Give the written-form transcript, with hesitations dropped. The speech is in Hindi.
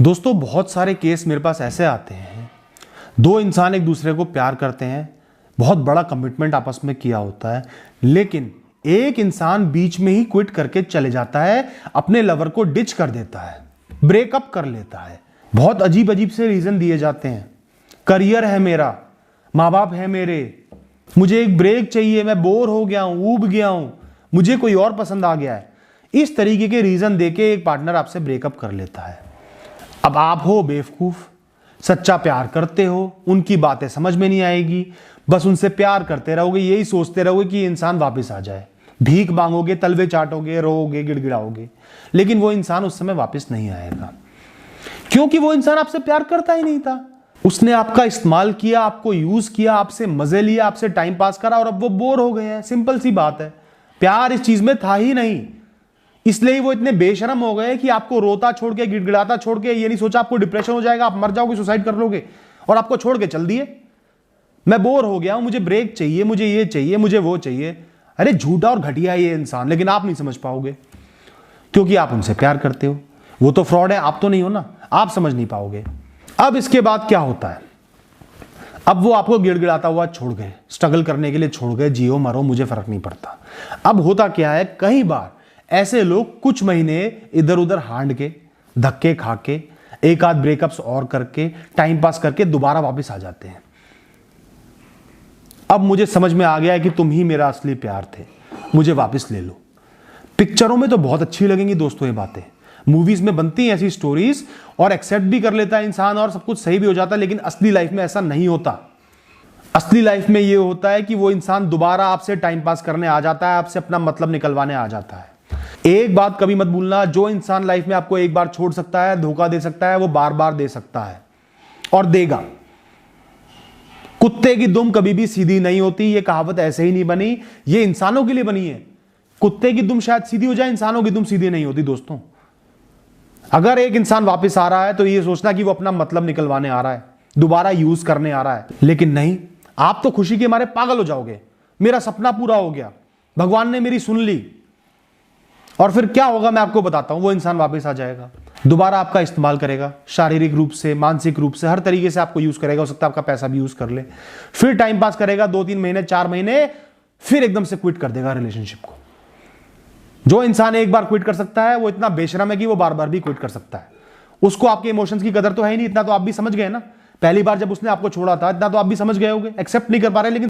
दोस्तों बहुत सारे केस मेरे पास ऐसे आते हैं, दो इंसान एक दूसरे को प्यार करते हैं, बहुत बड़ा कमिटमेंट आपस में किया होता है, लेकिन एक इंसान बीच में ही क्विट करके चले जाता है, अपने लवर को डिच कर देता है, ब्रेकअप कर लेता है। बहुत अजीब अजीब से रीजन दिए जाते हैं। करियर है मेरा, माँ बाप है मेरे, मुझे एक ब्रेक चाहिए, मैं बोर हो गया हूं, ऊब गया हूं, मुझे कोई और पसंद आ गया है। इस तरीके के रीजन देके एक पार्टनर आपसे ब्रेकअप कर लेता है। अब आप हो बेवकूफ, सच्चा प्यार करते हो, उनकी बातें समझ में नहीं आएगी, बस उनसे प्यार करते रहोगे, यही सोचते रहोगे कि इंसान वापस आ जाए, भीख मांगोगे, तलवे चाटोगे, रोओगे, गिड़गिड़ाओगे, लेकिन वो इंसान उस समय वापस नहीं आएगा, क्योंकि वो इंसान आपसे प्यार करता ही नहीं था। उसने आपका इस्तेमाल किया, आपको यूज किया, आपसे मजे लिया, आपसे टाइम पास करा, और अब वो बोर हो गए हैं। सिंपल सी बात है, प्यार इस चीज में था ही नहीं, इसलिए वो इतने बेशरम हो गए कि आपको रोता छोड़ के, गिड़गिड़ाता छोड़ के, ये नहीं सोचा आपको डिप्रेशन हो जाएगा, आप मर जाओगे, सुसाइड कर लोगे, और आपको छोड़ के चल दिए। मैं बोर हो गया हूं, मुझे ब्रेक चाहिए, मुझे ये चाहिए, मुझे वो चाहिए। अरे झूठा और घटिया ये इंसान, लेकिन आप नहीं समझ पाओगे क्योंकि आप उनसे प्यार करते हो। वो तो फ्रॉड है, आप तो नहीं हो ना, आप समझ नहीं पाओगे। अब इसके बाद क्या होता है, अब वो आपको गिड़गिड़ाता हुआ छोड़ गए, स्ट्रगल करने के लिए छोड़ गए, जियो मरो मुझे फर्क नहीं पड़ता। अब होता क्या है, कई बार ऐसे लोग कुछ महीने इधर उधर हांड के, धक्के खा के, एक आध ब्रेकअप्स और करके, टाइम पास करके दोबारा वापस आ जाते हैं। अब मुझे समझ में आ गया है कि तुम ही मेरा असली प्यार थे, मुझे वापस ले लो। पिक्चरों में तो बहुत अच्छी लगेंगी दोस्तों ये बातें, मूवीज में बनती हैं ऐसी स्टोरीज, और एक्सेप्ट भी कर लेता है इंसान और सब कुछ सही भी हो जाता है, लेकिन असली लाइफ में ऐसा नहीं होता। असली लाइफ में ये होता है कि वो इंसान दोबारा आपसे टाइम पास करने आ जाता है, आपसे अपना मतलब निकलवाने आ जाता है। एक बात कभी मत भूलना, जो इंसान लाइफ में आपको एक बार छोड़ सकता है, धोखा दे सकता है, वो बार बार दे सकता है और देगा। कुत्ते की दुम कभी भी सीधी नहीं होती, ये कहावत ऐसे ही नहीं बनी, ये इंसानों के लिए बनी है। कुत्ते की दुम शायद सीधी हो जाए, इंसानों की दुम सीधी नहीं होती दोस्तों। अगर एक इंसान वापस आ रहा है तो ये सोचना कि वो अपना मतलब निकलवाने आ रहा है, दोबारा यूज करने आ रहा है, लेकिन नहीं, आप तो खुशी के मारे पागल हो जाओगे, मेरा सपना पूरा हो गया, भगवान ने मेरी सुन ली। और फिर क्या होगा मैं आपको बताता हूं, वो इंसान वापस आ जाएगा, दोबारा आपका इस्तेमाल करेगा, शारीरिक रूप से, मानसिक रूप से, हर तरीके से आपको यूज करेगा, हो सकता है आपका पैसा भी यूज कर ले, फिर टाइम पास करेगा 2-3 महीने, 4 महीने, फिर एकदम से क्विट कर देगा रिलेशनशिप को। जो इंसान एक बार क्विट कर सकता है वो इतना बेशरम है कि वो बार बार भी क्विट कर सकता है। उसको आपके इमोशंस की कदर तो है ही नहीं, इतना तो आप भी समझ गए ना। पहली बार जब उसने आपको छोड़ा था, इतना तो आप भी समझ गए होगे, एक्सेप्ट नहीं कर पा रहे, लेकिन